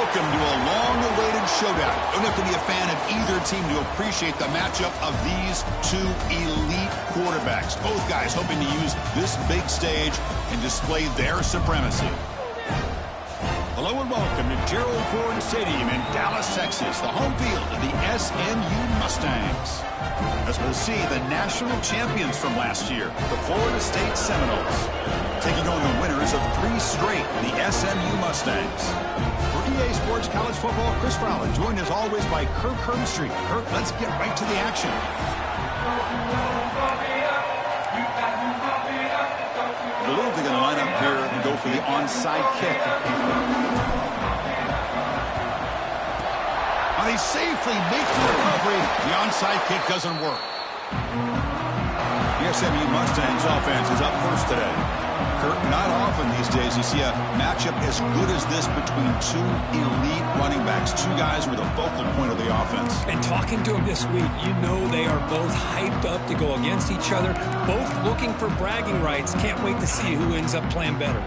welcome to a long-awaited showdown. Don't have to be a fan of either team to appreciate the matchup of these two elite quarterbacks. Both guys hoping to use this big stage and display their supremacy. Hello and welcome to Gerald Ford Stadium in Dallas, Texas, the home field of the SMU Mustangs. As we'll see, the national champions from last year, the Florida State Seminoles, taking on the winners of 3 straight, the SMU Mustangs. For EA Sports College Football, Chris Fowler, joined as always by Kirk Herbstreit. Kirk, let's get right to the action. I believe they're going to line up here and go for the onside kick. They safely make the recovery. The onside kick doesn't work. The SMU Mustangs offense is up first today. Kirk, not often these days you see a matchup as good as this between 2 elite running backs. 2 guys who are the focal point of the offense. And talking to them this week, you know they are both hyped up to go against each other, both looking for bragging rights. Can't wait to see who ends up playing better.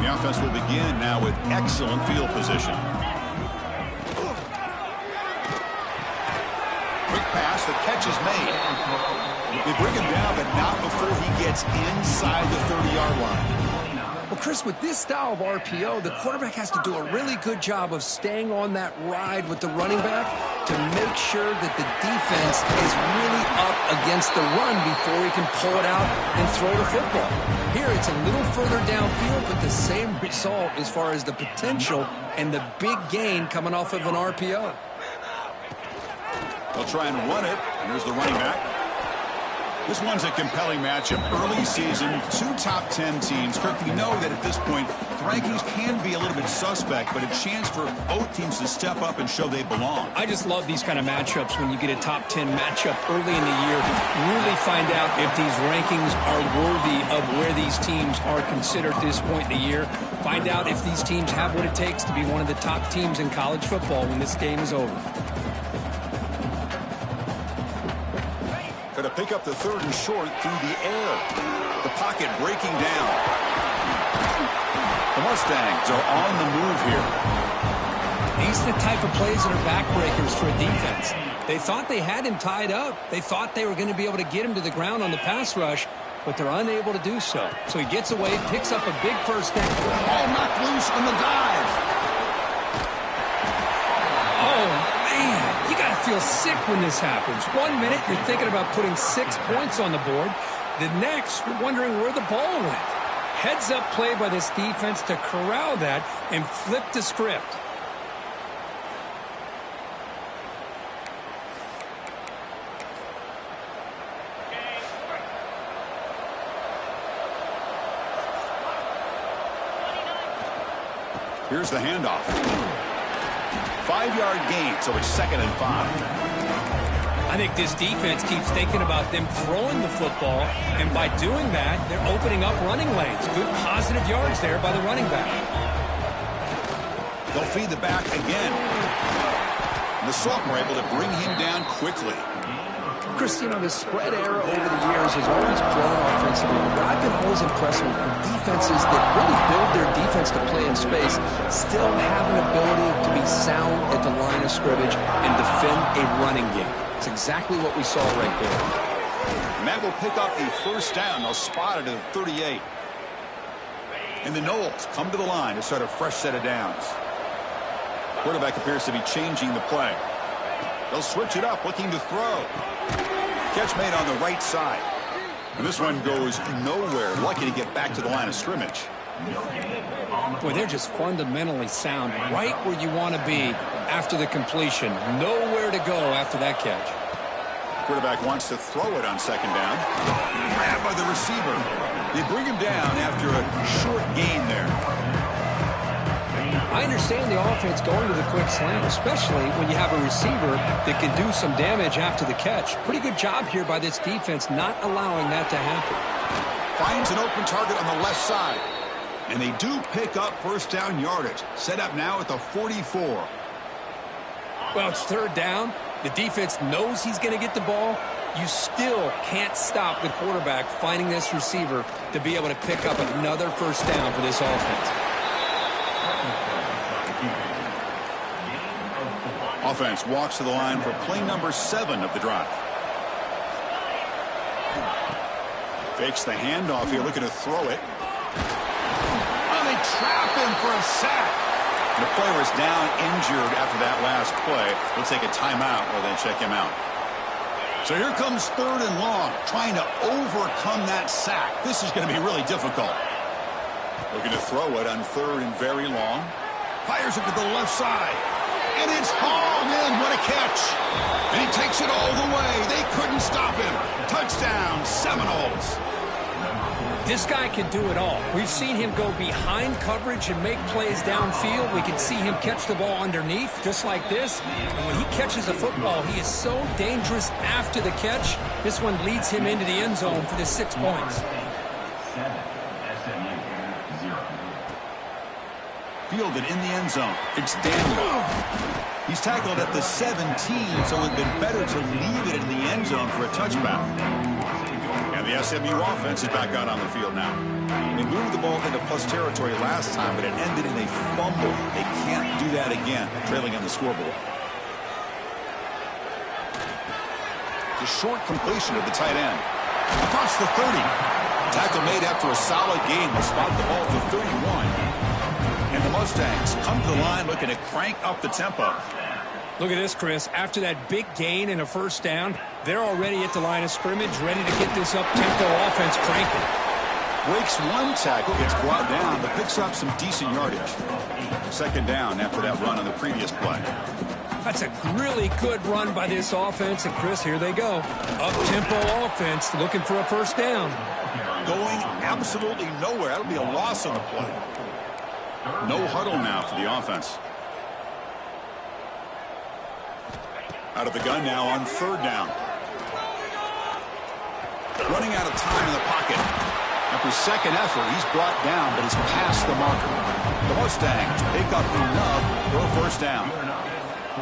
The offense will begin now with excellent field position. Pass, the catch is made. They bring him down, but not before he gets inside the 30-yard line. Well, Chris, with this style of RPO, the quarterback has to do a really good job of staying on that ride with the running back to make sure that the defense is really up against the run before he can pull it out and throw the football. Here, it's a little further downfield, but the same result as far as the potential and the big gain coming off of an RPO. They'll try and run it. Here's the running back. This one's a compelling matchup. Early season, 2 top 10 teams. Kirk, we know that at this point, the rankings can be a little bit suspect, but a chance for both teams to step up and show they belong. I just love these kind of matchups when you get a top 10 matchup early in the year. Really find out if these rankings are worthy of where these teams are considered at this point in the year. Find out if these teams have what it takes to be one of the top teams in college football when this game is over. Going to pick up the 3rd and short through the air. The pocket breaking down. The Mustangs are on the move here. These are the type of plays that are backbreakers for a defense. They thought they had him tied up. They thought they were going to be able to get him to the ground on the pass rush, but they're unable to do so. So he gets away, picks up a big first down. Ball knocked loose on the dive. Feel sick when this happens. 1 minute you're thinking about putting 6 points on the board. The next you're wondering where the ball went. Heads up play by this defense to corral that and flip the script. Here's the handoff. 5-yard gain, so it's 2nd and 5. I think this defense keeps thinking about them throwing the football, and by doing that, they're opening up running lanes. Good positive yards there by the running back. They'll feed the back again. And the sophomore able to bring him down quickly. Chris, you know, the spread era over the years has always grown offensively, but I've been always impressed with defenses that really build their defense to play in space, still have an ability to be sound at the line of scrimmage and defend a running game. It's exactly what we saw right there. And that will pick up a first down. They'll spot it at the 38. And the Noles come to the line to start a fresh set of downs. Quarterback appears to be changing the play. They'll switch it up, looking to throw. Catch made on the right side. And this one goes nowhere. Lucky to get back to the line of scrimmage. Boy, they're just fundamentally sound. Right where you want to be after the completion. Nowhere to go after that catch. Quarterback wants to throw it on 2nd down. Grabbed by the receiver. They bring him down after a short gain there. I understand the offense going to the quick slant, especially when you have a receiver that can do some damage after the catch. Pretty good job here by this defense not allowing that to happen. Finds an open target on the left side. And they do pick up first down yardage. Set up now at the 44. Well, it's 3rd down. The defense knows he's going to get the ball. You still can't stop the quarterback finding this receiver to be able to pick up another first down for this offense. Offense walks to the line for play number 7 of the drive. Fakes the handoff here, looking to throw it. Oh, they trap him for a sack. The player is down injured after that last play. We'll take a timeout while they check him out. So here comes 3rd and long, trying to overcome that sack. This is going to be really difficult. Looking to throw it on 3rd and very long. Fires it to the left side. And it's hauled in. What a catch. And he takes it all the way. They couldn't stop him. Touchdown, Seminoles. This guy can do it all. We've seen him go behind coverage and make plays downfield. We can see him catch the ball underneath, just like this. And when he catches a football, he is so dangerous after the catch. This one leads him into the end zone for the 6 points. Fielded in the end zone. It's Daniel. He's tackled at the 17, so it would have been better to leave it in the end zone for a touchback. And the SMU offense is back out on the field now. They moved the ball into plus territory last time, but it ended in a fumble. They can't do that again, trailing on the scoreboard. The short completion of the tight end. Across the 30. Tackle made after a solid gain will spot the ball to 31. And the Mustangs come to the line looking to crank up the tempo. Look at this, Chris. After that big gain and a first down, they're already at the line of scrimmage, ready to get this up-tempo offense cranking. Breaks one tackle, gets brought down, but picks up some decent yardage. 2nd down after that run on the previous play. That's a really good run by this offense. And, Chris, here they go. Up-tempo offense looking for a first down. Going absolutely nowhere. That'll be a loss on the play. No huddle now for the offense. Out of the gun now on 3rd down. Running out of time in the pocket. After 2nd effort, he's brought down, but he's past the marker. The Mustangs pick up enough for a first down.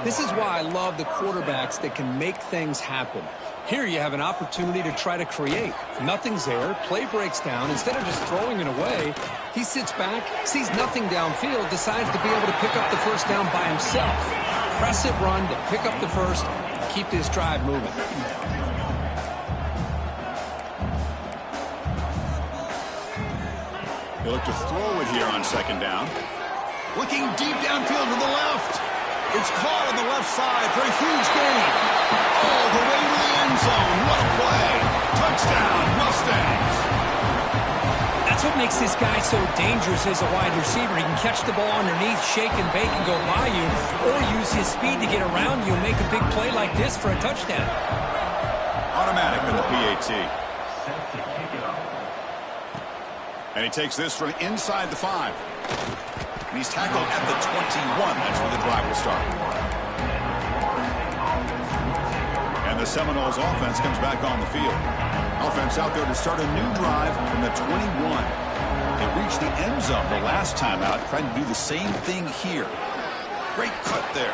This is why I love the quarterbacks that can make things happen. Here you have an opportunity to try to create. Nothing's there. Play breaks down. Instead of just throwing it away, he sits back, sees nothing downfield, decides to be able to pick up the first down by himself. Impressive run to pick up the first, keep this drive moving. They look to throw it here on 2nd down. Looking deep downfield to the left. It's caught on the left side for a huge gain. All the way to the end zone. What a play. Touchdown, Mustangs. That's what makes this guy so dangerous as a wide receiver. He can catch the ball underneath, shake and bake and go by you, or use his speed to get around you and make a big play like this for a touchdown. Automatic on the PAT. And he takes this from inside the 5. And he's tackled at the 21. That's where the drive will start. And the Seminoles offense comes back on the field. Offense out there to start a new drive from the 21. They reached the end zone the last time out, trying to do the same thing here. Great cut there.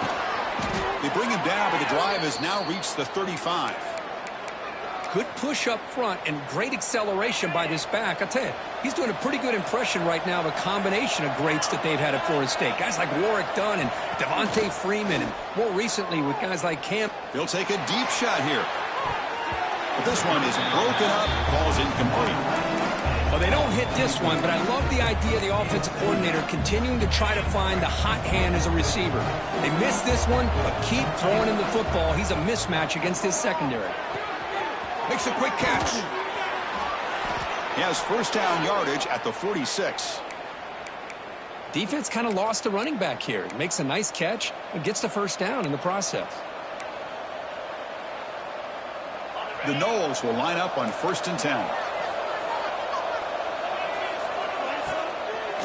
They bring him down, but the drive has now reached the 35. Good push up front and great acceleration by this back. I'll tell you, he's doing a pretty good impression right now of a combination of greats that they've had at Florida State. Guys like Warwick Dunn and Devontae Freeman, and more recently with guys like Cam. He'll take a deep shot here. But this one is broken up, ball's incomplete. Well, they don't hit this one, but I love the idea of the offensive coordinator continuing to try to find the hot hand as a receiver. They missed this one, but keep throwing him the football. He's a mismatch against his secondary. Makes a quick catch. He has first down yardage at the 46. Defense kind of lost the running back here. Makes a nice catch and gets the first down in the process. The Noles will line up on 1st and 10.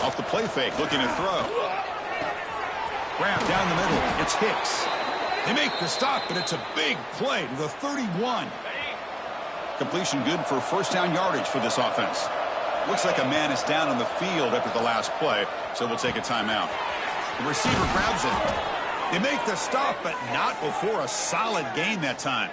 Off the play fake, looking to throw. Grab down the middle. It's Hicks. They make the stop, but it's a big play to the 31. Completion good for first down yardage for this offense. Looks like a man is down on the field after the last play, so we'll take a timeout. The receiver grabs it. They make the stop, but not before a solid gain that time.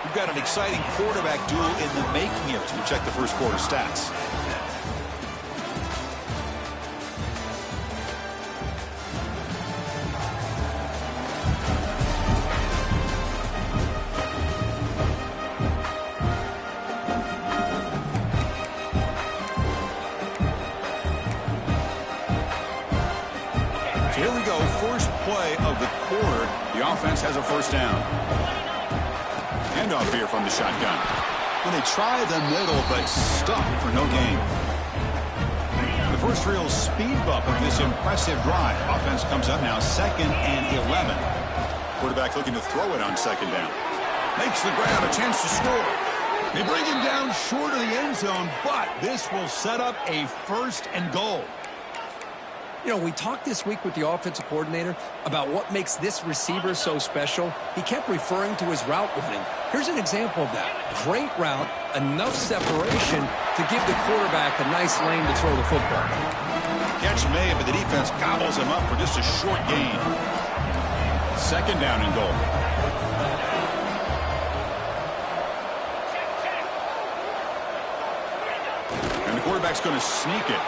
We've got an exciting quarterback duel in the making here as we check the first quarter stats. quarter. The offense has a first down. Handoff here from the shotgun. And they try the middle, but stuffed for no gain. The first real speed bump of this impressive drive. Offense comes up now 2nd and 11. Quarterback looking to throw it on 2nd down. Makes the grab, a chance to score. They bring him down short of the end zone, but this will set up a 1st and goal. You know, we talked this week with the offensive coordinator about what makes this receiver so special. He kept referring to his route running. Here's an example of that. Great route, enough separation to give the quarterback a nice lane to throw the football. Catch made, but the defense gobbles him up for just a short gain. 2nd down and goal. And the quarterback's going to sneak it.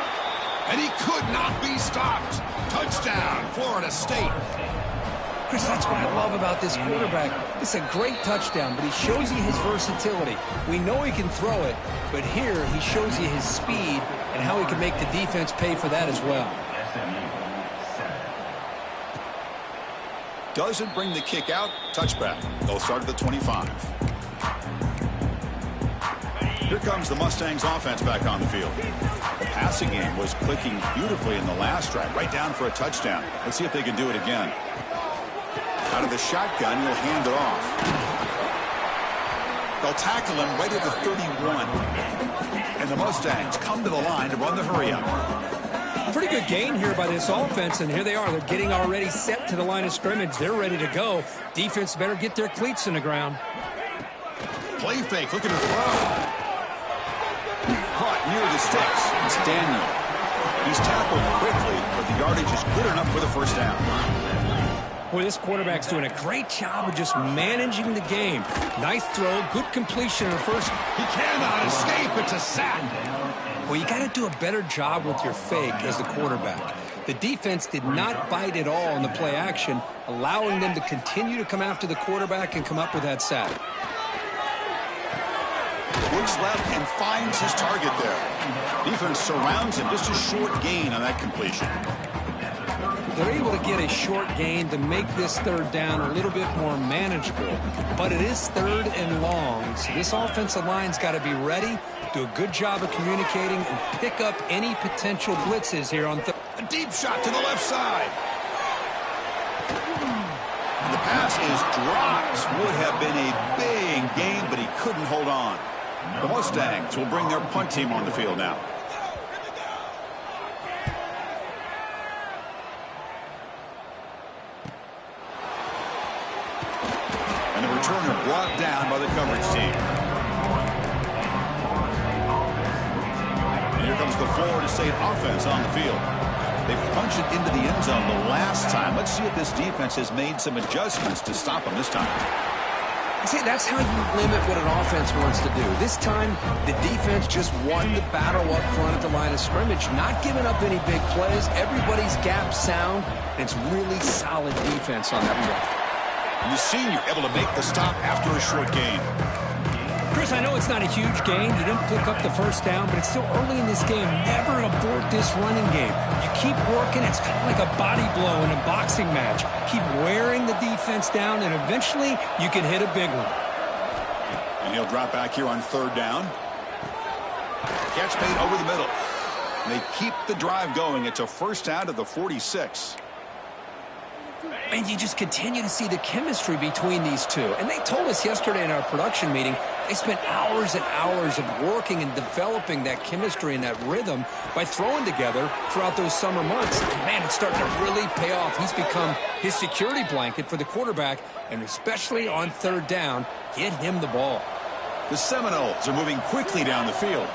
And he could not be stopped. Touchdown, Florida State. Chris, that's what I love about this quarterback. It's a great touchdown, but he shows you his versatility. We know he can throw it, but here he shows you his speed and how he can make the defense pay for that as well. Doesn't bring the kick out. Touchback. They'll start at the 25. Here comes the Mustangs offense back on the field. The passing game was clicking beautifully in the last drive, right down for a touchdown. Let's see if they can do it again. Out of the shotgun, he'll hand it off. They'll tackle him right at the 31. And the Mustangs come to the line to run the hurry-up. Pretty good gain here by this offense, and here they are. They're getting already set to the line of scrimmage. They're ready to go. Defense better get their cleats in the ground. Play fake, looking to throw. Caught near the sticks. It's Daniel. He's tackled quickly, but the yardage is good enough for the first down. Boy, this quarterback's doing a great job of just managing the game. Nice throw, good completion in the first. He cannot escape. It's a sack. Well, you got to do a better job with your fake as the quarterback. The defense did not bite at all in the play action, allowing them to continue to come after the quarterback and come up with that sack. Looks left and finds his target there. Defense surrounds him. Just a short gain on that completion. They're able to get a short gain to make this 3rd down a little bit more manageable. But it is 3rd and long, so this offensive line's got to be ready, do a good job of communicating, and pick up any potential blitzes here on third. A deep shot to the left side. And the pass is dropped. Would have been a big gain, but he couldn't hold on. The Mustangs will bring their punt team on the field now. And the returner brought down by the coverage team. And here comes the Florida State offense on the field. They punched it into the end zone the last time. Let's see if this defense has made some adjustments to stop them this time. See, that's how you limit what an offense wants to do. This time, the defense just won the battle up front at the line of scrimmage, not giving up any big plays. Everybody's gap sound, and it's really solid defense on that play. And the senior able to make the stop after a short gain. Chris, I know it's not a huge gain. You didn't pick up the first down, but it's still early in this game. Never abort this running game. You keep working. It's kind of like a body blow in a boxing match. Keep wearing the defense down, and eventually you can hit a big one. And he'll drop back here on 3rd down. Catch made over the middle. And they keep the drive going. It's a first down to the 46. And you just continue to see the chemistry between these two. And they told us yesterday in our production meeting, they spent hours and hours of working and developing that chemistry and that rhythm by throwing together throughout those summer months. And man, it's starting to really pay off. He's become his security blanket for the quarterback, and especially on 3rd down, get him the ball. The Seminoles are moving quickly down the field.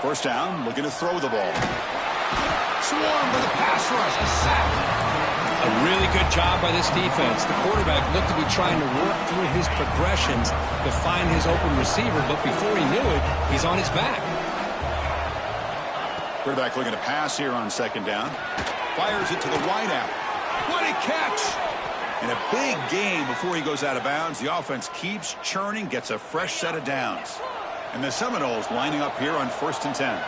First down, looking to throw the ball. Swarm with a pass rush, a sack. A really good job by this defense. The quarterback looked to be trying to work through his progressions to find his open receiver, but before he knew it, he's on his back. Quarterback looking to pass here on 2nd down. Fires it to the wideout. What a catch! And a big gain before he goes out of bounds. The offense keeps churning, gets a fresh set of downs. And the Seminoles lining up here on 1st and 10.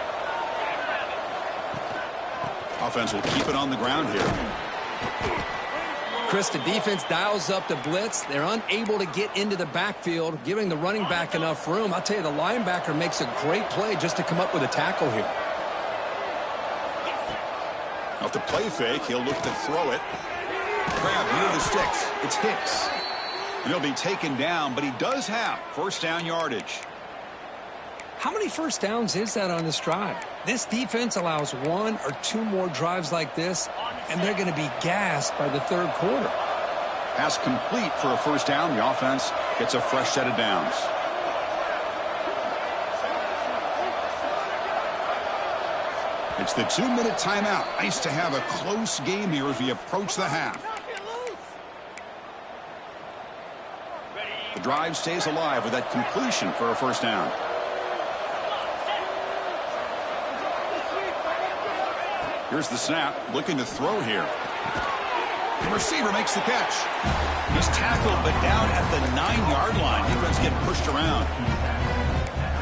Offense will keep it on the ground here. Chris, the defense dials up the blitz. They're unable to get into the backfield, giving the running back enough room. I'll tell you, the linebacker makes a great play just to come up with a tackle here. Off the play fake, he'll look to throw it. Grab near the sticks. It's Hicks. And he'll be taken down, but he does have first down yardage. How many first downs is that on this drive? This defense allows 1 or 2 more drives like this, and they're going to be gassed by the third quarter. Pass complete for a first down. The offense gets a fresh set of downs. It's the 2-minute timeout. Nice to have a close game here as we approach the half. The drive stays alive with that completion for a first down. Here's the snap, looking to throw here. The receiver makes the catch. He's tackled, but down at the 9-yard line. Defense getting pushed around.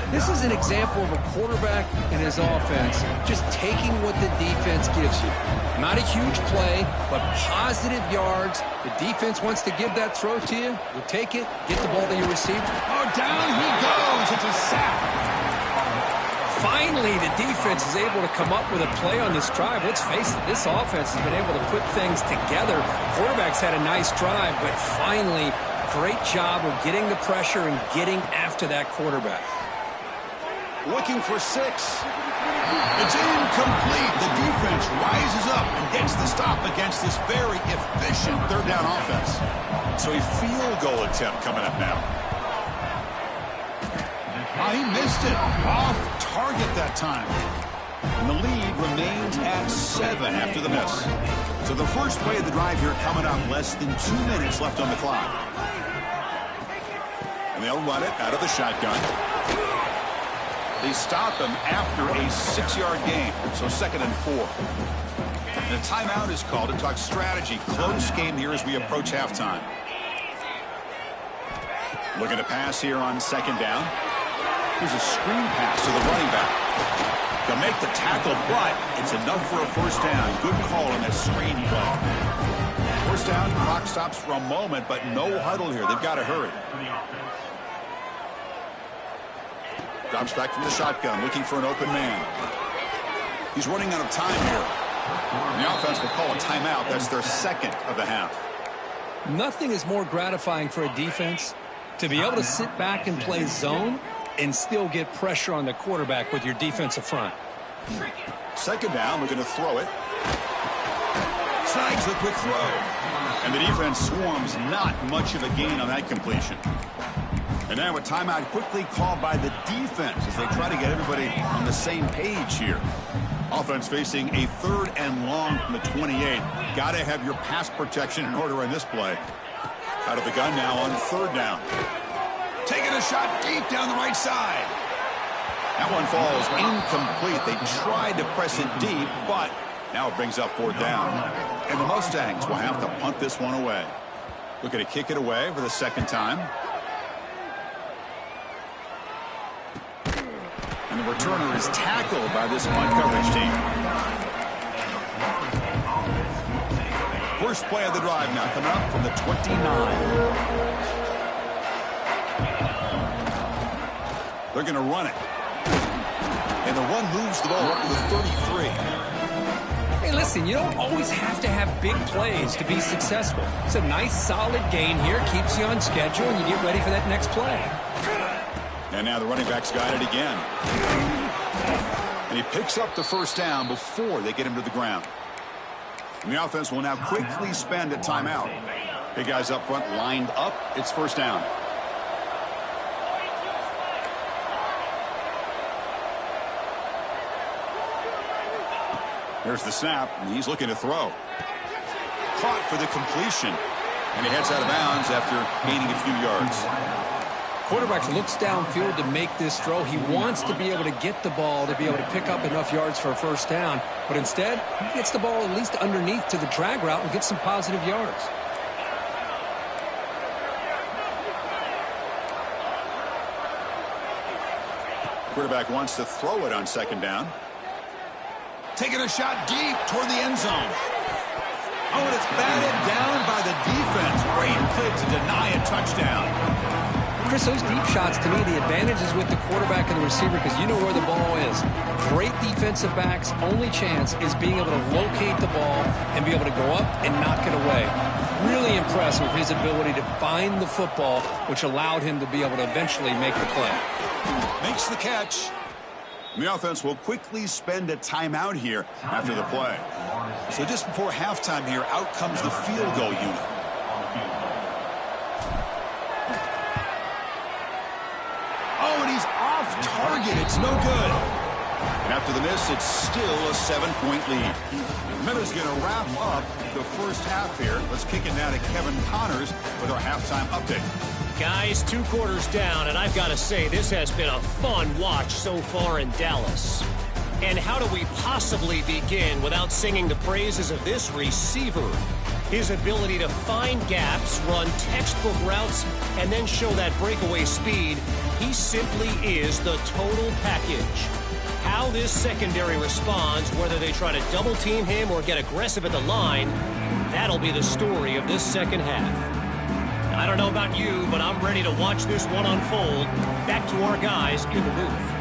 This is an example of a quarterback and his offense just taking what the defense gives you. Not a huge play, but positive yards. The defense wants to give that throw to you. You take it, get the ball to your receiver. Oh, down he goes. It's a sack. Finally, the defense is able to come up with a play on this drive. Let's face it, this offense has been able to put things together. Quarterback's had a nice drive, but finally, great job of getting the pressure and getting after that quarterback. Looking for 6. It's incomplete. The defense rises up and gets the stop against this very efficient third down offense. So a field goal attempt coming up now. He missed it. Off target that time. And the lead remains at 7 after the miss. So the first play of the drive here coming up. Less than 2 minutes left on the clock. And they'll run it out of the shotgun. They stop him after a 6-yard gain. So 2nd and 4. And a timeout is called to talk strategy. Close game here as we approach halftime. Looking to pass here on 2nd down. Here's a screen pass to the running back. They'll make the tackle, but it's enough for a first down. Good call on that screen play. First down, clock stops for a moment, but no huddle here. They've got to hurry. Drops back from the shotgun, looking for an open man. He's running out of time here. And the offense will call a timeout. That's their 2nd of the half. Nothing is more gratifying for a defense to be able to sit back and play zone and still get pressure on the quarterback with your defensive front. 2nd down, looking to throw it. Snags the quick throw. And the defense swarms, not much of a gain on that completion. And now a timeout quickly called by the defense as they try to get everybody on the same page here. Offense facing a 3rd and long from the 28. Got to have your pass protection in order on this play. Out of the gun now on 3rd down. Taking a shot deep down the right side. That one falls incomplete. They tried to press it deep, but now it brings up 4th down. And the Mustangs will have to punt this one away. Looking to kick it away for the 2nd time. And the returner is tackled by this punt coverage team. First play of the drive now coming up from the 29. They're going to run it. And the run moves the ball up to the 33. Hey, listen, you don't always have to have big plays to be successful. It's a nice, solid gain here. Keeps you on schedule, and you get ready for that next play. And now the running back's got it again. And he picks up the first down before they get him to the ground. And the offense will now quickly spend a timeout. Big guys up front lined up. It's first down. There's the snap, and he's looking to throw. Caught for the completion. And he heads out of bounds after gaining a few yards. Quarterback looks downfield to make this throw. He wants to be able to get the ball to be able to pick up enough yards for a first down. But instead, he gets the ball at least underneath to the drag route and gets some positive yards. Quarterback wants to throw it on 2nd down. Taking a shot deep toward the end zone. Oh, and it's batted down by the defense. Great play to deny a touchdown. Chris, those deep shots, to me, the advantage is with the quarterback and the receiver because you know where the ball is. Great defensive backs' only chance is being able to locate the ball and be able to go up and knock it away. Really impressed with his ability to find the football, which allowed him to be able to eventually make the play. Makes the catch. The offense will quickly spend a timeout here after the play. So just before halftime here, out comes the field goal unit. Oh, and he's off target. It's no good. And after the miss, it's still a 7-point lead. Minutes going to wrap up the first half here. Let's kick it now to Kevin Connors with our halftime update. Guys, 2 quarters down, and I've got to say, this has been a fun watch so far in Dallas. And how do we possibly begin without singing the praises of this receiver? His ability to find gaps, run textbook routes, and then show that breakaway speed. He simply is the total package. How this secondary responds, whether they try to double-team him or get aggressive at the line, that'll be the story of this second half. I don't know about you, but I'm ready to watch this one unfold. Back to our guys in the booth.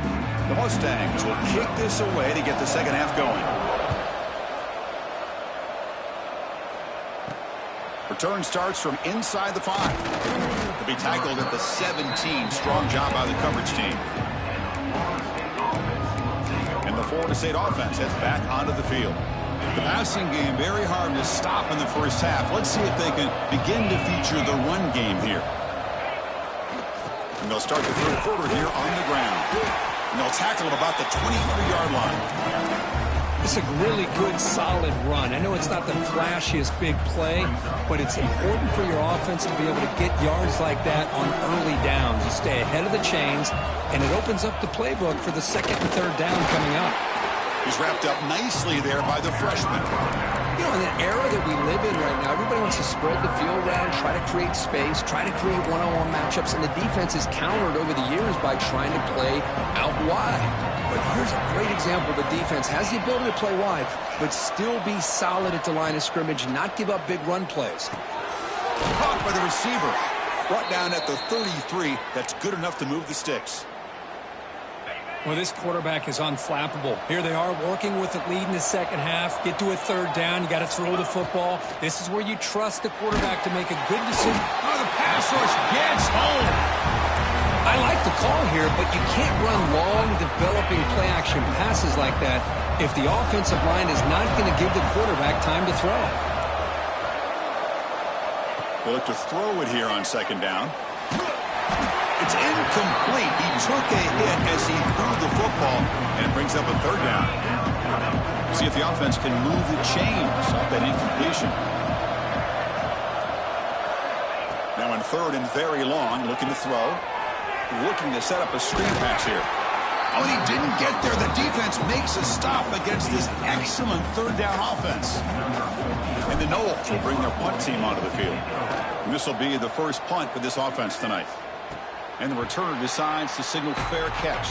The Mustangs will kick this away to get the second half going. Return starts from inside the 5. To be tackled at the 17. Strong job by the coverage team. And the Florida State offense heads back onto the field. The passing game very hard to stop in the first half. Let's see if they can begin to feature the run game here. And they'll start the third quarter here on the ground. And they'll tackle him about the 23-yard line. It's a really good, solid run. I know it's not the flashiest big play, but it's important for your offense to be able to get yards like that on early downs. You stay ahead of the chains, and it opens up the playbook for the second and third down coming up. He's wrapped up nicely there by the freshman. You know, in the era that we live in right now, everybody wants to spread the field around, try to create space, try to create one-on-one matchups, and the defense is countered over the years by trying to play out wide. But here's a great example. The defense has the ability to play wide, but still be solid at the line of scrimmage, not give up big run plays. Caught by the receiver. Brought down at the 33. That's good enough to move the sticks. Well, this quarterback is unflappable. Here they are working with the lead in the second half. Get to a third down. You got to throw the football. This is where you trust the quarterback to make a good decision. Oh, the pass rush gets home. I like the call here, but you can't run long, developing play-action passes like that if the offensive line is not going to give the quarterback time to throw. They look to throw it here on second down. It's incomplete. He took a hit as he threw the football, and it brings up a third down. See if the offense can move the chains off that incompletion. Now in third and very long, looking to throw. Looking to set up a screen pass here. Oh, and he didn't get there. The defense makes a stop against this excellent third down offense. And the Knowles will bring their punt team onto the field. And this will be the first punt for this offense tonight. And the returner decides to signal fair catch.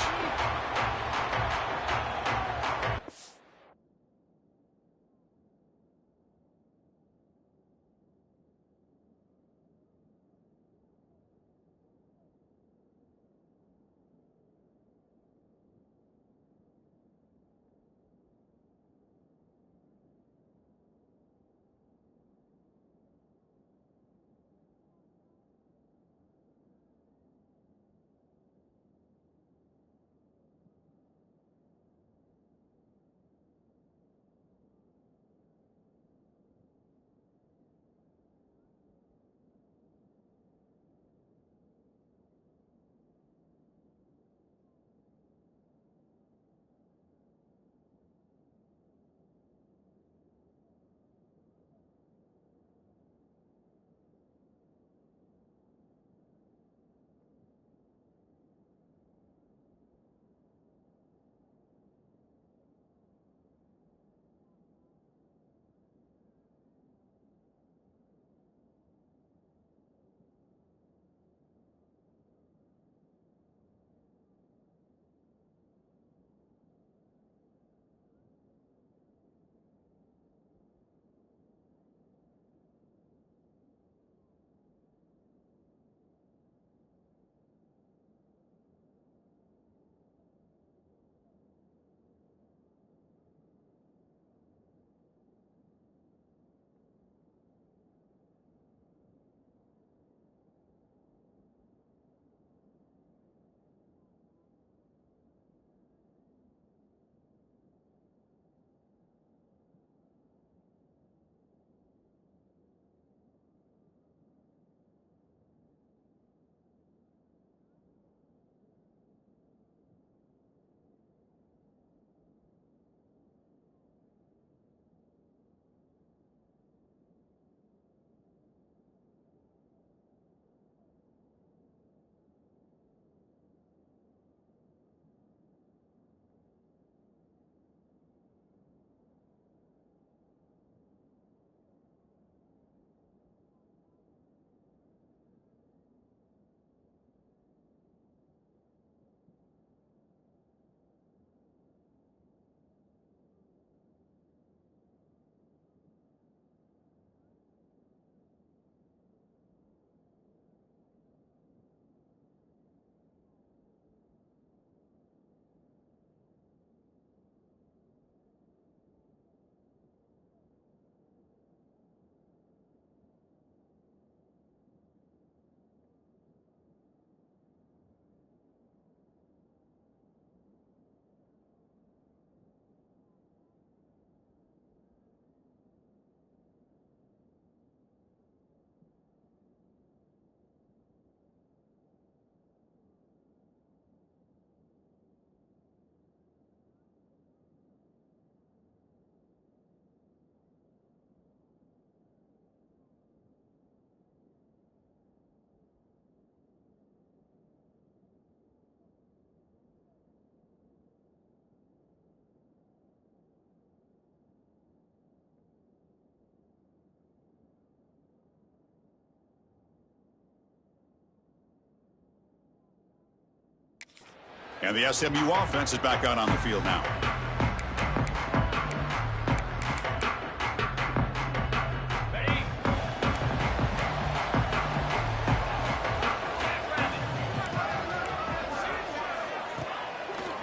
And the SMU offense is back out on the field now.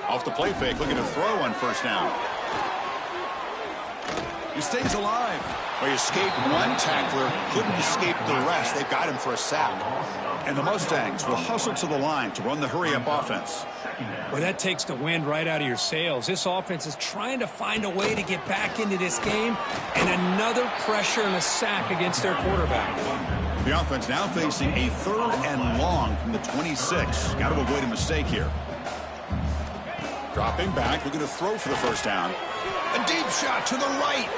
Off the play fake, looking to throw on first down. He stays alive. Well, he escaped one tackler, couldn't escape the rest. They've got him for a sack. And the Mustangs will hustle to the line to run the hurry-up offense. Well, that takes the wind right out of your sails. This offense is trying to find a way to get back into this game, and another pressure and a sack against their quarterback. The offense now facing a 3rd and long from the 26. Got to avoid a mistake here. Dropping back, looking to throw for the first down. A deep shot to the right.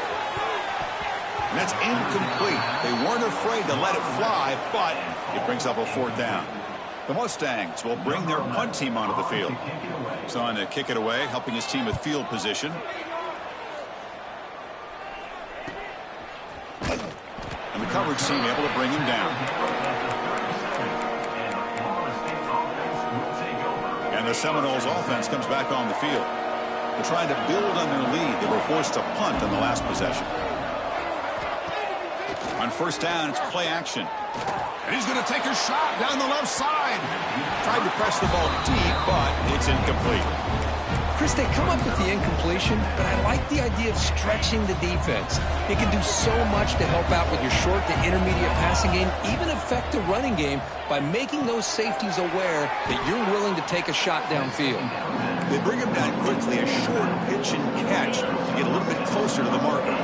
And that's incomplete. They weren't afraid to let it fly, but it brings up a 4th down. The Mustangs will bring their punt team onto the field. He's on to kick it away, helping his team with field position. And the coverage team able to bring him down. And the Seminoles offense comes back on the field. They're trying to build on their lead. They were forced to punt on the last possession. On first down, it's play action. And he's going to take a shot down the left side. Tried to press the ball deep, but it's incomplete. Chris, they come up with the incompletion, but I like the idea of stretching the defense. It can do so much to help out with your short to intermediate passing game, even affect the running game by making those safeties aware that you're willing to take a shot downfield. They bring him down quickly, a short pitch and catch to get a little bit closer to the marker.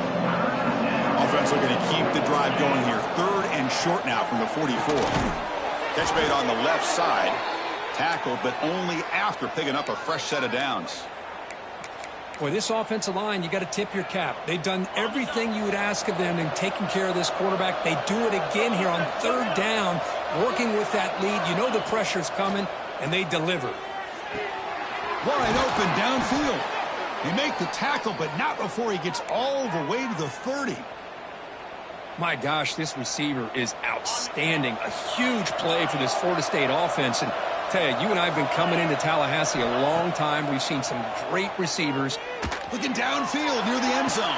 Offense looking to keep the drive going here. 3rd and short now from the 44. Catch made on the left side. Tackled, but only after picking up a fresh set of downs. Boy, this offensive line, you got to tip your cap. They've done everything you would ask of them in taking care of this quarterback. They do it again here on 3rd down, working with that lead. You know the pressure's coming, and they deliver. Wide open downfield. They make the tackle, but not before he gets all the way to the 30. My gosh, this receiver is outstanding. A huge play for this Florida State offense. And tell you, you and I have been coming into Tallahassee a long time. We've seen some great receivers. Looking downfield near the end zone.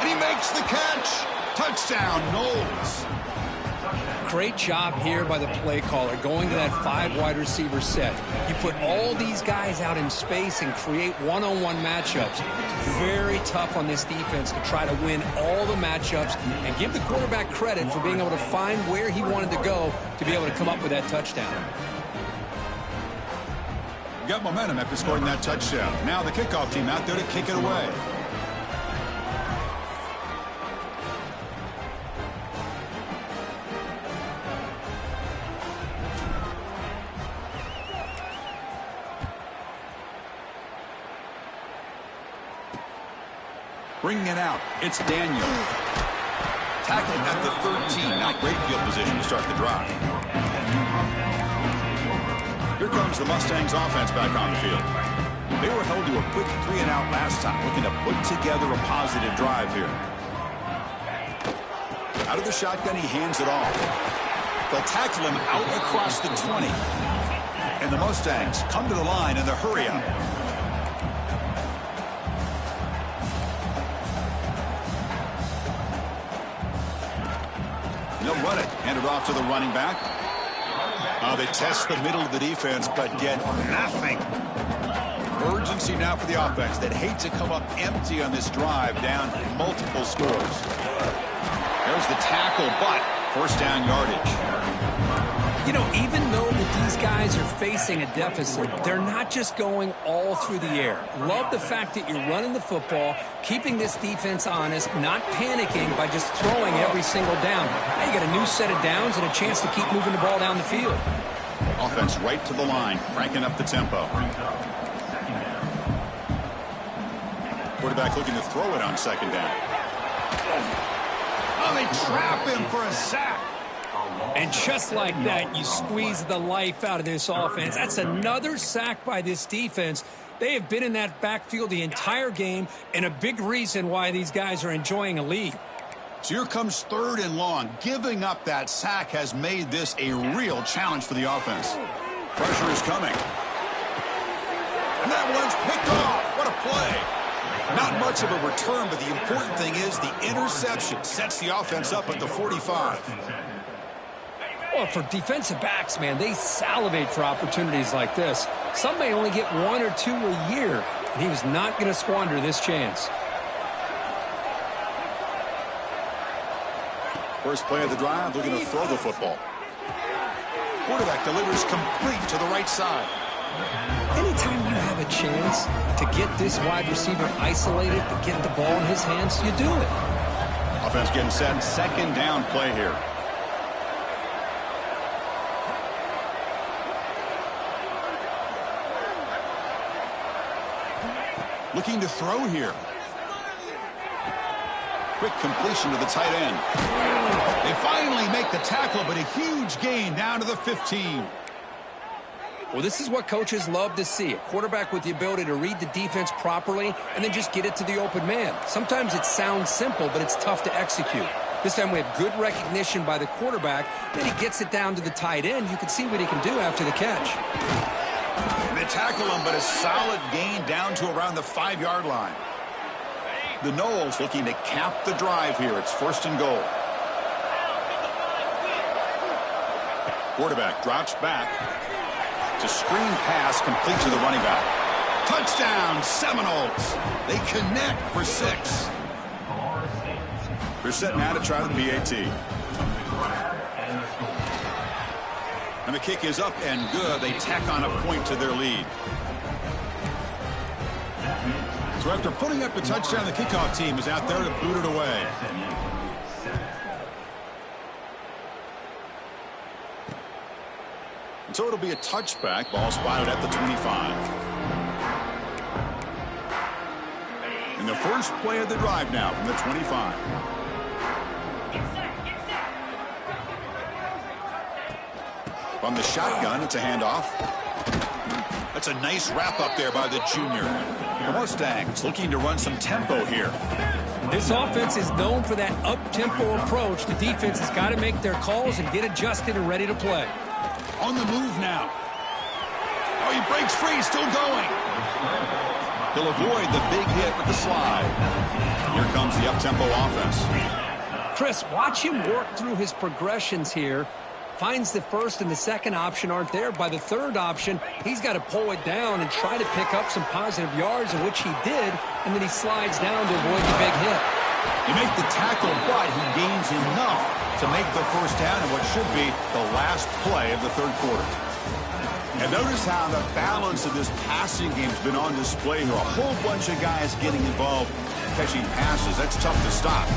And he makes the catch. Touchdown, Knowles. Great job here by the play caller, going to that 5 wide receiver set. You put all these guys out in space and create one-on-one matchups. Very tough on this defense to try to win all the matchups and give the quarterback credit for being able to find where he wanted to go to be able to come up with that touchdown. Got momentum after scoring that touchdown. Now the kickoff team out there to kick it away. Bringing it out, it's Daniel. Tackling at the 13. Not great field position to start the drive. Here comes the Mustangs offense back on the field. They were held to a quick 3-and-out last time, looking to put together a positive drive here. Out of the shotgun, he hands it off. They'll tackle him out across the 20. And the Mustangs come to the line in the hurry-up. They'll run it. Hand it off to the running back. They test the middle of the defense, but get nothing. Urgency now for the offense that hate to come up empty on this drive, down multiple scores. There's the tackle, but first down yardage. You know, even though that these guys are facing a deficit, they're not just going all through the air. Love the fact that you're running the football, keeping this defense honest, not panicking by just throwing every single down. Now you got a new set of downs and a chance to keep moving the ball down the field. Offense right to the line, cranking up the tempo. Quarterback looking to throw it on second down. Oh, they trap him for a sack. And just like that, you squeeze the life out of this offense. That's another sack by this defense. They have been in that backfield the entire game, and a big reason why these guys are enjoying a lead. So here comes 3rd and long. Giving up that sack has made this a real challenge for the offense. Pressure is coming. And that one's picked off. What a play. Not much of a return, but the important thing is the interception sets the offense up at the 45. Well, for defensive backs, man, they salivate for opportunities like this. Some may only get 1 or 2 a year, and he was not going to squander this chance. First play of the drive, looking to throw the football. Quarterback delivers complete to the right side. Anytime you have a chance to get this wide receiver isolated, to get the ball in his hands, you do it. Offense getting set. Second down play here. Looking to throw here. Quick completion to the tight end. They finally make the tackle, but a huge gain down to the 15. Well, this is what coaches love to see. A quarterback with the ability to read the defense properly and then just get it to the open man. Sometimes it sounds simple, but it's tough to execute. This time we have good recognition by the quarterback. Then he gets it down to the tight end. You can see what he can do after the catch. They tackle him, but a solid gain down to around the 5-yard line. The Noles looking to cap the drive here. It's first and goal. Quarterback drops back. It's a screen pass complete to the running back. Touchdown, Seminoles. They connect for 6. They're set now to try the PAT. And the kick is up and good. They tack on a point to their lead. So after putting up the touchdown, the kickoff team is out there to boot it away. And so it'll be a touchback. Ball spotted at the 25. And the first play of the drive now from the 25. From the shotgun, it's a handoff. That's a nice wrap up there by the junior. The Mustangs looking to run some tempo here. This offense is known for that up-tempo approach. The defense has got to make their calls and get adjusted and ready to play. On the move now. Oh, he breaks free, still going. He'll avoid the big hit with the slide. Here comes the up-tempo offense. Chris, watch him work through his progressions here. Finds the first and the second option aren't there. By the third option, he's got to pull it down and try to pick up some positive yards, in which he did, and then he slides down to avoid the big hit. You make the tackle, but he gains enough to make the first down in what should be the last play of the third quarter. And notice how the balance of this passing game has been on display here. A whole bunch of guys getting involved, catching passes. That's tough to stop.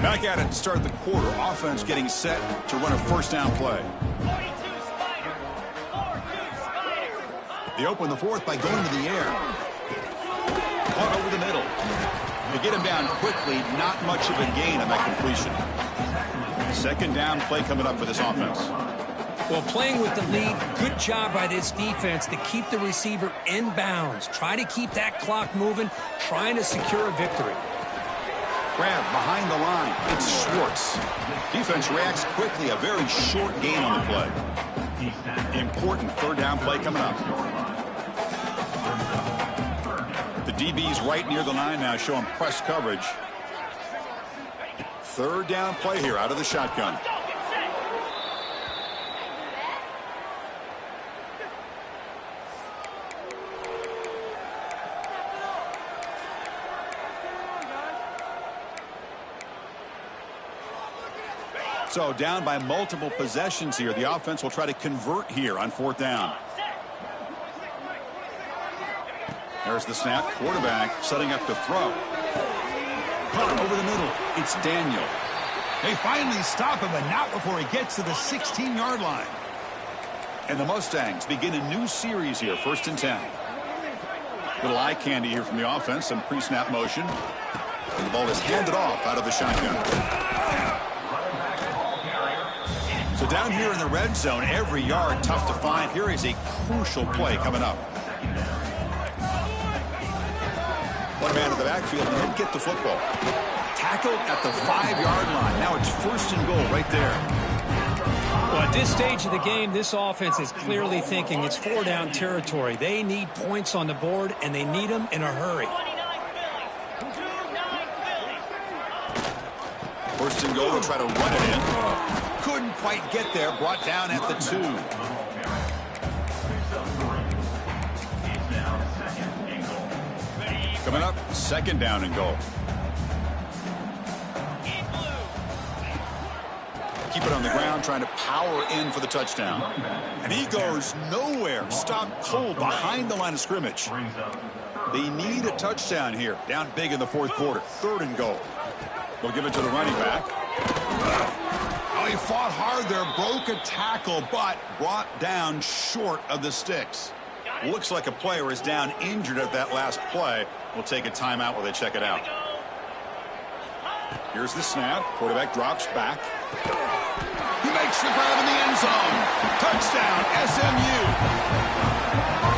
Back at it to start the quarter. Offense getting set to run a first down play. They open the fourth by going to the air. Caught over the middle. They get him down quickly. Not much of a gain on that completion. Second down play coming up for this offense. Well, playing with the lead, good job by this defense to keep the receiver in bounds. Try to keep that clock moving, trying to secure a victory. Grab behind the line. It's Schwartz. Defense reacts quickly. A very short gain on the play. Important third down play coming up. The DB's right near the line now, showing press coverage. Third down play here out of the shotgun. So down by multiple possessions here. The offense will try to convert here on fourth down. There's the snap. Quarterback setting up to throw. Caught over the middle. It's Daniel. They finally stop him, but not before he gets to the 16-yard line. And the Mustangs begin a new series here, first and 10. Little eye candy here from the offense. Some pre-snap motion. And the ball is handed off out of the shotgun. So down here in the red zone, every yard tough to find. Here is a crucial play coming up. One man in the backfield and he'll get the football. Tackled at the 5-yard line. Now it's 1st and goal right there. Well, at this stage of the game, this offense is clearly thinking it's 4-down territory. They need points on the board, and they need them in a hurry. 1st and goal, will try to run it in. Couldn't quite get there. Brought down at the 2. Coming up, 2nd down and goal. Keep it on the ground, trying to power in for the touchdown. And he goes nowhere. Stopped cold behind the line of scrimmage. They need a touchdown here. Down big in the 4th quarter. 3rd and goal. They'll give it to the running back. Oh, he fought hard there. Broke a tackle, but brought down short of the sticks. Looks like a player is down injured at that last play. We'll take a timeout while they check it out. Here's the snap. Quarterback drops back. He makes the grab in the end zone. Touchdown, SMU.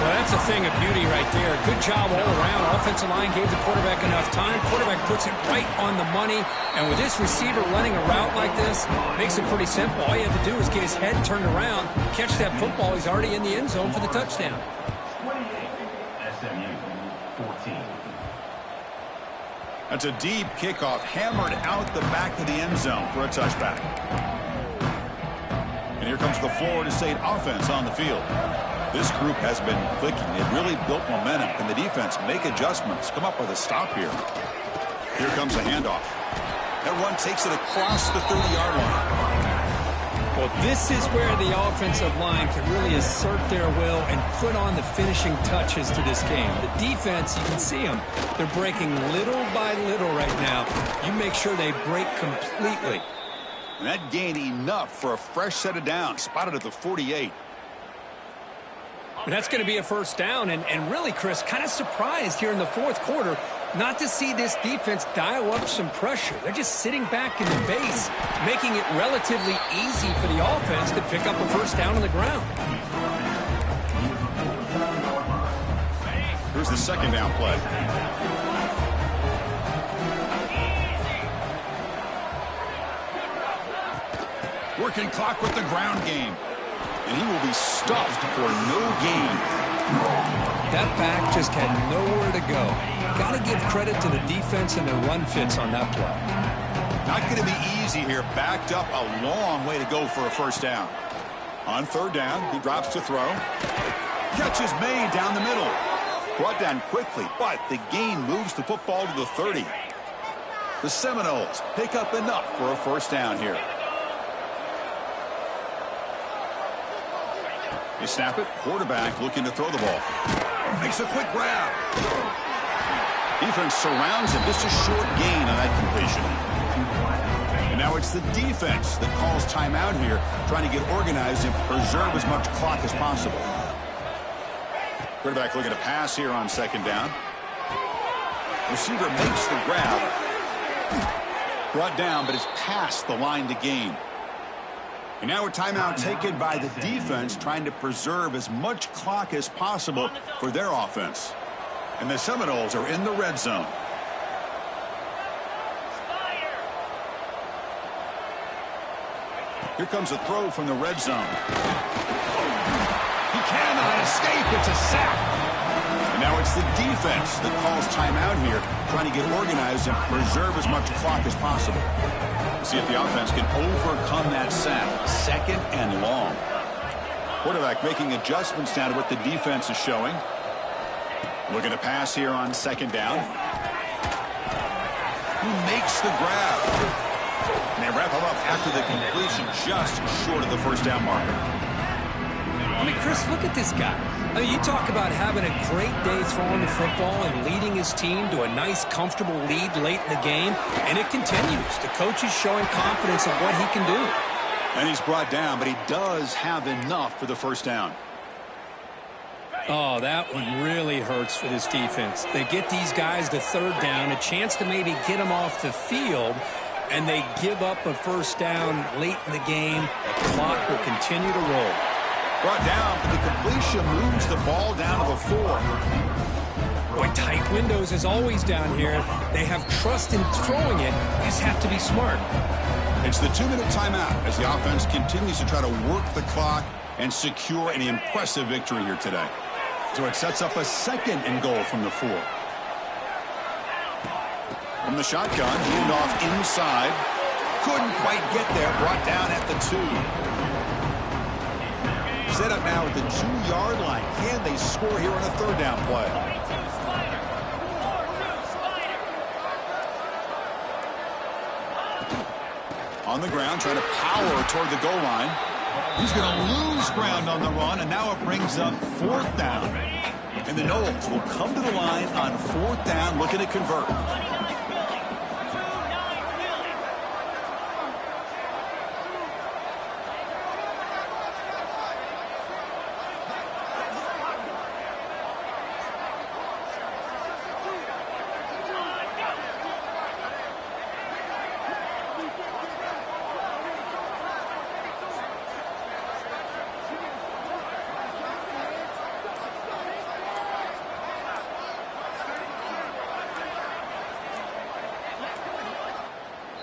Well, that's a thing of beauty right there. Good job all around. Offensive line gave the quarterback enough time. Quarterback puts it right on the money. And with this receiver running a route like this, makes it pretty simple. All you have to do is get his head turned around, catch that football. He's already in the end zone for the touchdown. 28, SMU 14. That's a deep kickoff, hammered out the back of the end zone for a touchback. And here comes the Florida State offense on the field. This group has been clicking. They've really built momentum. Can the defense make adjustments? Come up with a stop here. Here comes a handoff. That run takes it across the 30-yard line. Well, this is where the offensive line can really assert their will and put on the finishing touches to this game. The defense, you can see them. They're breaking little by little right now. You make sure they break completely. And that gained enough for a fresh set of downs. Spotted at the 48. And that's going to be a 1st down. And really, Chris, kind of surprised here in the 4th quarter not to see this defense dial up some pressure. They're just sitting back in the base, making it relatively easy for the offense to pick up a 1st down on the ground. Here's the 2nd down play. Working clock with the ground game. And he will be stuffed for no gain. That back just had nowhere to go. Got to give credit to the defense and their run fits on that play. Not going to be easy here. Backed up a long way to go for a 1st down. On 3rd down, he drops to throw. Catch is made down the middle. Brought down quickly, but the gain moves the football to the 30. The Seminoles pick up enough for a 1st down here. They snap it. Quarterback looking to throw the ball. Makes a quick grab. Defense surrounds him. Just a short gain on that completion. And now it's the defense that calls timeout here, trying to get organized and preserve as much clock as possible. Quarterback looking to pass here on 2nd down. Receiver makes the grab. Brought down, but it's past the line to gain. And now a timeout taken by the defense, trying to preserve as much clock as possible for their offense. And the Seminoles are in the red zone. Here comes a throw from the red zone. He cannot escape. It's a sack. And now it's the defense that calls timeout here, trying to get organized and preserve as much clock as possible. See if the offense can overcome that sack. 2nd and long. Quarterback making adjustments down to what the defense is showing. Looking to pass here on 2nd down. He makes the grab. And they wrap him up after the completion, just short of the 1st down marker. I mean, Chris, look at this guy. I mean, you talk about having a great day throwing the football and leading his team to a nice, comfortable lead late in the game, and it continues. The coach is showing confidence in what he can do. And he's brought down, but he does have enough for the 1st down. Oh, that one really hurts for this defense. They get these guys to 3rd down, a chance to maybe get them off the field, and they give up a 1st down late in the game. The clock will continue to roll. Brought down, but the completion moves the ball down to the 4. Boy, tight windows is always down here. They have trust in throwing it. You just have to be smart. It's the 2-minute timeout as the offense continues to try to work the clock and secure an impressive victory here today. So it sets up a 2nd and goal from the 4. From the shotgun, moved off inside. Couldn't quite get there, brought down at the 2. Set up now at the 2-yard line. Can they score here on a 3rd down play? On the ground, trying to power toward the goal line. He's going to lose ground on the run, and now it brings up 4th down. And the Noles will come to the line on 4th down, looking to convert.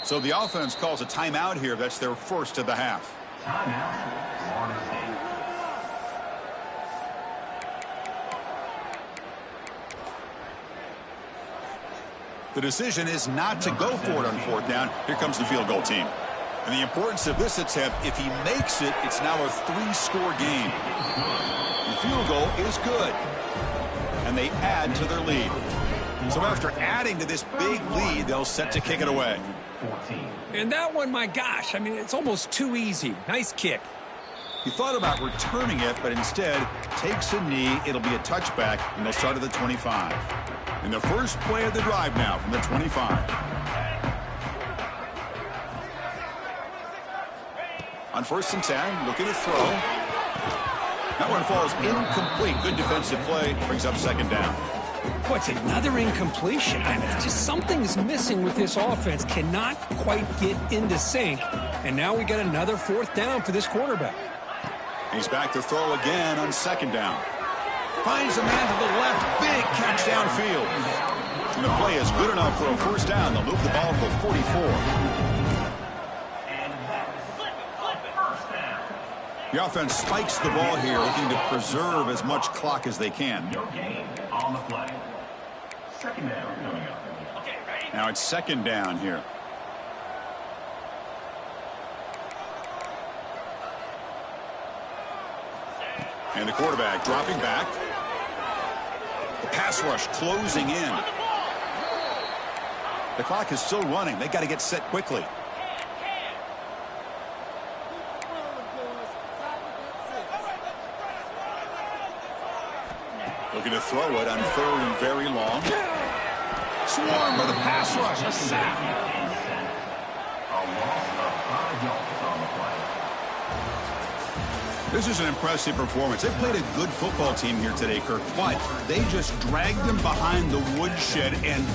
So the offense calls a timeout here. That's their first of the half. The decision is not to go for it on 4th down. Here comes the field goal team. And the importance of this attempt, if he makes it, it's now a 3-score game. The field goal is good. And they add to their lead. So after adding to this big lead, they'll set to kick it away. And that one, my gosh, I mean, it's almost too easy. Nice kick. He thought about returning it, but instead takes a knee. It'll be a touchback, and they'll start at the 25. And the first play of the drive now from the 25. On 1st and 10, looking to throw. That one falls incomplete. Good defensive play. Brings up 2nd down. What's another incompletion? I mean, just something's missing with this offense. Cannot quite get into sync. And now we got another 4th down for this quarterback. He's back to throw again on 2nd down. Finds a man to the left. Big catch downfield. And the play is good enough for a 1st down. They'll move the ball to the 44. The offense spikes the ball here, looking to preserve as much clock as they can. No gain on the play. 2nd down coming up. Now it's 2nd down here. And the quarterback dropping back. The pass rush closing in. The clock is still running. They got to get set quickly. Looking to throw it on 3rd and very long. Swarm with a pass rush. A sack. This is an impressive performance. They played a good football team here today, Kirk, but they just dragged them behind the woodshed and